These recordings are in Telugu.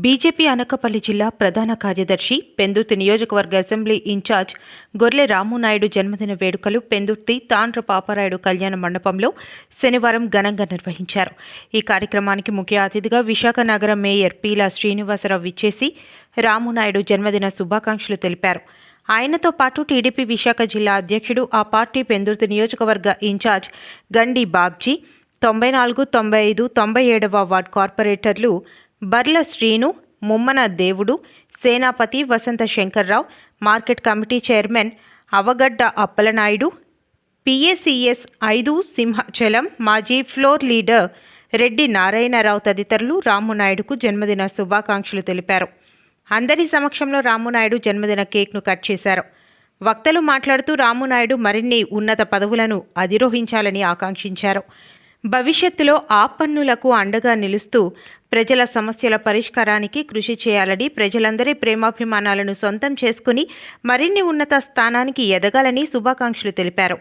బీజేపీ అనకాపల్లి జిల్లా ప్రధాన కార్యదర్శి, పెందుర్తి నియోజకవర్గ అసెంబ్లీ ఇన్ఛార్జ్ గొర్లె రామునాయుడు జన్మదిన వేడుకలు పెందుర్తి తాండ్ర పాపారాయుడు కళ్యాణ మండపంలో శనివారం ఘనంగా నిర్వహించారు. ఈ కార్యక్రమానికి ముఖ్య అతిథిగా విశాఖ నగర మేయర్ పీలా శ్రీనివాసరావు విచ్చేసి రామునాయుడు జన్మదిన శుభాకాంక్షలు తెలిపారు. ఆయనతో పాటు టీడీపీ విశాఖ జిల్లా అధ్యక్షుడు, ఆ పార్టీ పెందుర్తి నియోజకవర్గ ఇన్ఛార్జ్ గండి బాబ్జీ, 94, 95, 97వ వార్డు కార్పొరేటర్లు Barla Srinu, Mummana Devudu, Senapathi Vasantha Shankarrao, market committee chairman Avagadda Appalanaidu, PACS 5 Simhachalam మాజీ ఫ్లోర్ లీడర్ రెడ్డి నారాయణరావు తదితరులు రామునాయుడుకు జన్మదిన శుభాకాంక్షలు తెలిపారు. అందరి సమక్షంలో రామునాయుడు జన్మదిన కేక్ను కట్ చేశారు. వక్తలు మాట్లాడుతూ రామునాయుడు మరిన్ని ఉన్నత పదవులను అధిరోహించాలని ఆకాంక్షించారు. భవిష్యత్తులో ఆపన్నులకు అండగా నిలుస్తూ ప్రజల సమస్యల పరిష్కారానికి కృషి చేయాలని, ప్రజలందరి ప్రేమాభిమానాలను సొంతం చేసుకుని మరిన్ని ఉన్నత స్థానానికి ఎదగాలని శుభాకాంక్షలు తెలిపారు.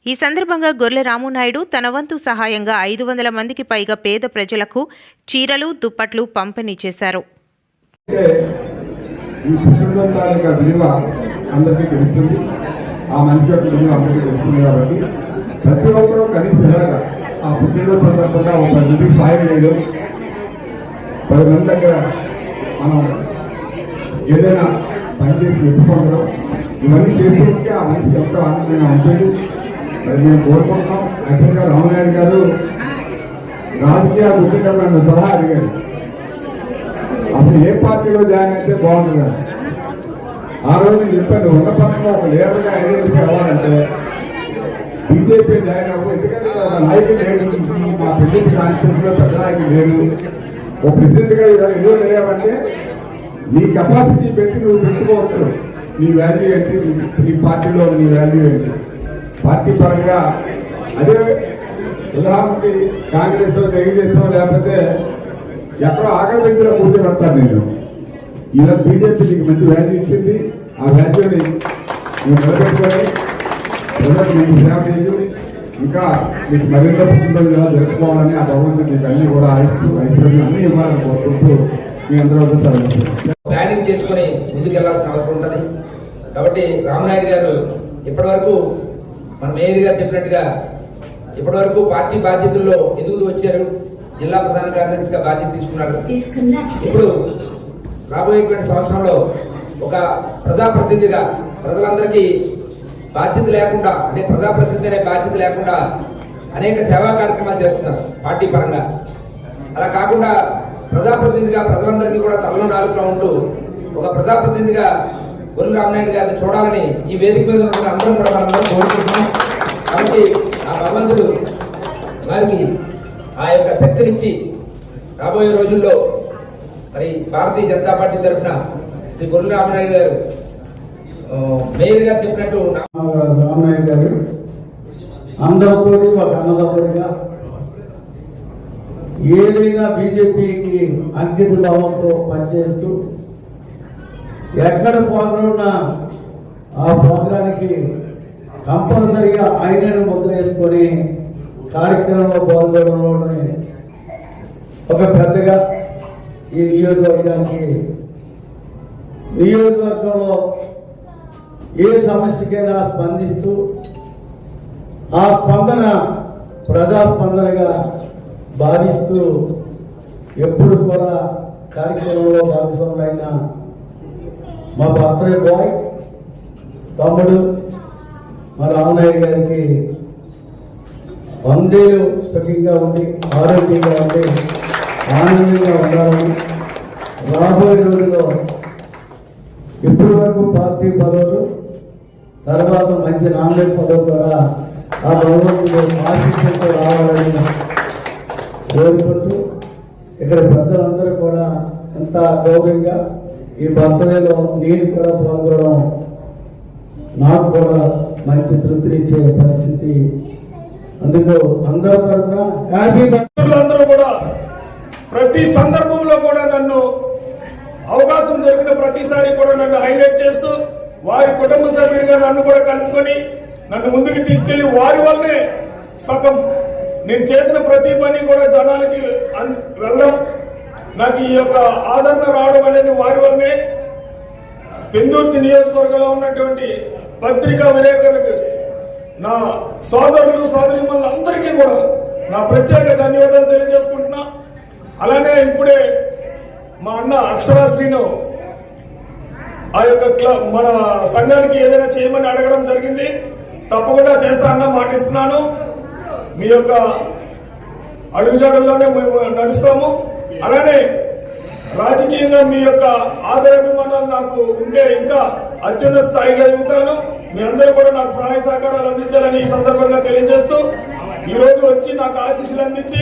ఈ సందర్భంగా గొర్లె రామునాయుడు తన వంతు సహాయంగా 500 మందికి పైగా పేద ప్రజలకు చీరలు, దుప్పట్లు పంపిణీ చేశారు. ఆ పుట్టినరోజు సందర్భంగా ఒక 10 రూపాయలు సాయం చేయడం, 10 మంది దగ్గర మనం ఏదైనా పనిచేసి పెట్టుకోవడం, ఇవన్నీ చేసుకుంటే ఆ మనిషికి ఎంతో ఆనందంగా ఉంటుంది. మరి మేము కోరుకుంటున్నాం. యాక్చువల్గా రామనాయుడు గారు రాజకీయాలు ఉద్యోగాలను సలహా అడిగారు. అసలు ఏ పార్టీలో జాయిన్ అయితే బాగుంటుంది. ఆ రోజు చెప్పాను, ఉన్న పరంగా ఒక లీడర్గా ఐడెంటిఫై అవ్వాలంటే బీజేపీ జాయిన్ అవ్వదు. ఎందుకంటే నాయకులు లేడు, మా ప్రెసిడెంట్ కాన్స్టిట్యూన్సీలో పెద్ద నాయకులు లేడు. ఒక ప్రెసిడెంట్గా ఎన్నో లేవంటే నీ కెపాసిటీ పెట్టి నువ్వు పెట్టుకోవచ్చు. నీ వాల్యూ ఏంటి, నీ పార్టీలో నీ వాల్యూ ఏంటి, పార్టీ పరంగా. అదే ఉదాహరణకి కాంగ్రెస్ తెలుగుదేశం లేకపోతే ఎక్కడో ఆఖరి వ్యక్తిలో కూర్చోబెడతాను నేను. ఈరోజు బీజేపీ నీకు మంచి వాల్యూ ఇచ్చింది. ఆ వాల్యూని నువ్వు నిలబెట్టుకొని ప్రజలకు మీకు సేవ చేయు, ఇంకా మీకు మరింత పుట్టినరోజుగా జరుపుకోవాలని ఆ భగవంతుడు మీకు అన్ని కూడా ఐశ్వర్యం అన్ని ఇవ్వాలని కోరుకుంటూ మీ అందరూ ప్లానింగ్ చేసుకుని ముందుకు వెళ్లాల్సిన అవసరం ఉంటుంది. కాబట్టి రామనాయుడు గారు ఇప్పటి వరకు మన మేయర్ గారు చెప్పినట్టుగా ఇప్పటి వరకు పార్టీ బాధ్యతల్లో ఎదుగుతూ వచ్చారు. జిల్లా ప్రధాన కార్యదర్శిగా బాధ్యత తీసుకున్నారు. ఇప్పుడు రాబోయేటువంటి సంవత్సరంలో ఒక ప్రజాప్రతినిధిగా ప్రజలందరికీ బాధ్యత లేకుండా, అంటే ప్రజాప్రతినిధి అనే బాధ్యత లేకుండా అనేక సేవా కార్యక్రమాలు చేస్తున్నారు పార్టీ పరంగా. అలా కాకుండా ప్రజాప్రతినిధిగా ప్రజలందరికీ కూడా తలలో నాలుగులో ఉంటూ ఒక ప్రజాప్రతినిధిగా గొర్లె రామనాయుడు గారిని చూడాలని ఈ వేదిక మీద ఉన్న అందరం కూడా మనందరం కోరుకుంటున్నాం. కాబట్టి ఆ భగవంతుడు వారికి ఆ యొక్క శక్తినిచ్చి రాబోయే రోజుల్లో మరి భారతీయ జనతా పార్టీ తరఫున శ్రీ గొర్లె రామనాయుడు గారు మేయర్ గారు చెప్పినట్టు రామనాయుడు గారు అందరితో ఒక అన్నదమ్ముడిగా ఏదైనా బీజేపీకి అంకిత భావంతో పనిచేస్తూ ఎక్కడ ప్రోగ్రాం ఆ ప్రోగ్రానికి కంపల్సరిగా ఆయనను ముద్ర వేసుకొని కార్యక్రమంలో పాల్గొనడంలోనే ఒక పెద్దగా ఈ నియోజకవర్గంలో ఏ సమస్యకైనా స్పందిస్తూ ఆ స్పందన ప్రజాస్పందనగా భావిస్తూ ఎప్పుడు కూడా కార్యక్రమంలో భాగస్వాములైన మా బర్త్డే బాయ్ తమ్ముడు మా రామనాయుడు గారికి 100 ఏళ్ళు సుఖంగా ఉండి ఆరోగ్యంగా ఉండి ఆనందంగా ఉండాలని, రాబోయే రోజుల్లో ఇప్పటి వరకు పార్టీ పదవులు తర్వాత మంచి నామినేట్ పదవి కూడా ఆ భగవంతుడు ఆశీస్సులతో రావాలని కోరుకుంటూ ఇక్కడ పెద్దలందరూ కూడా ఎంత గౌరవంగా ఈ బర్త్డేలో నేను కూడా పాల్గొనడం నాకు కూడా మంచి తృప్తినిచ్చే పరిస్థితి. అందుకు అందరూ తరఫున హ్యాపీ అందరూ కూడా ప్రతి సందర్భంలో కూడా నన్ను అవకాశం దొరికిన ప్రతిసారి కూడా నన్ను హైలైట్ చేస్తూ వారి కుటుంబ సభ్యుడిగా నన్ను కూడా కలుపుకొని నన్ను ముందుకు తీసుకెళ్లి వారి వల్లనే సగం నేను చేసిన ప్రతి పని కూడా జనాలకి వెళ్ళడం, నాకు ఈ యొక్క ఆదరణ రావడం అనేది వారి వల్లనే. పెందుర్తి నియోజకవర్గంలో ఉన్నటువంటి పత్రికా విలేకరులకు, నా సోదరులు సోదరీమణులు అందరికీ కూడా నా ప్రత్యేక ధన్యవాదాలు తెలియజేసుకుంటున్నా. అలానే ఇప్పుడే మా అన్న అక్షరాశ్రీను ఆ యొక్క మన సంఘానికి ఏదైనా చేయమని అడగడం జరిగింది. తప్పకుండా చేస్తానన్న మాటిస్తున్నాను. మీ యొక్క అడుగుజాడల్లోనే మేము నడుస్తాము. అలానే రాజకీయంగా మీ యొక్క ఆదరాభిమానాలు నాకు ఉంటే ఇంకా అత్యున్నత స్థాయిగా ఎదుగుతాను. మీ అందరూ కూడా నాకు సహాయ సహకారాలు అందించాలని ఈ సందర్భంగా తెలియజేస్తూ, ఈ రోజు వచ్చి నాకు ఆశీస్సులు అందించి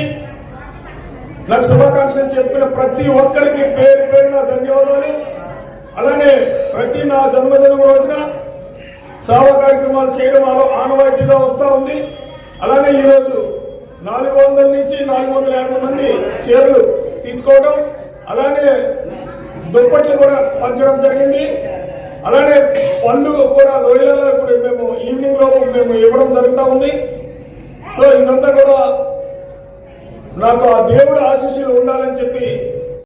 నాకు శుభాకాంక్షలు చెప్పిన ప్రతి ఒక్కరికి పేరు పేరున ధన్యవాదాలు. అలానే ప్రతి నా జన్మదినం రోజున సేవా కార్యక్రమాలు చేయడం ఆనవాయితీగా వస్తూ ఉంది. అలానే ఈరోజు 400 నుంచి 450 మంది చీరలు తీసుకోవడం, అలానే దుప్పట్లు కూడా పంచడం జరిగింది. అలానే పళ్ళు కూడా లోయలలో కూడా మేము ఈవినింగ్ లోపు మేము ఇవ్వడం జరుగుతూ ఉంది. సో ఇదంతా కూడా నాకు ఆ దేవుడు ఆశీస్సులు ఉండాలని చెప్పి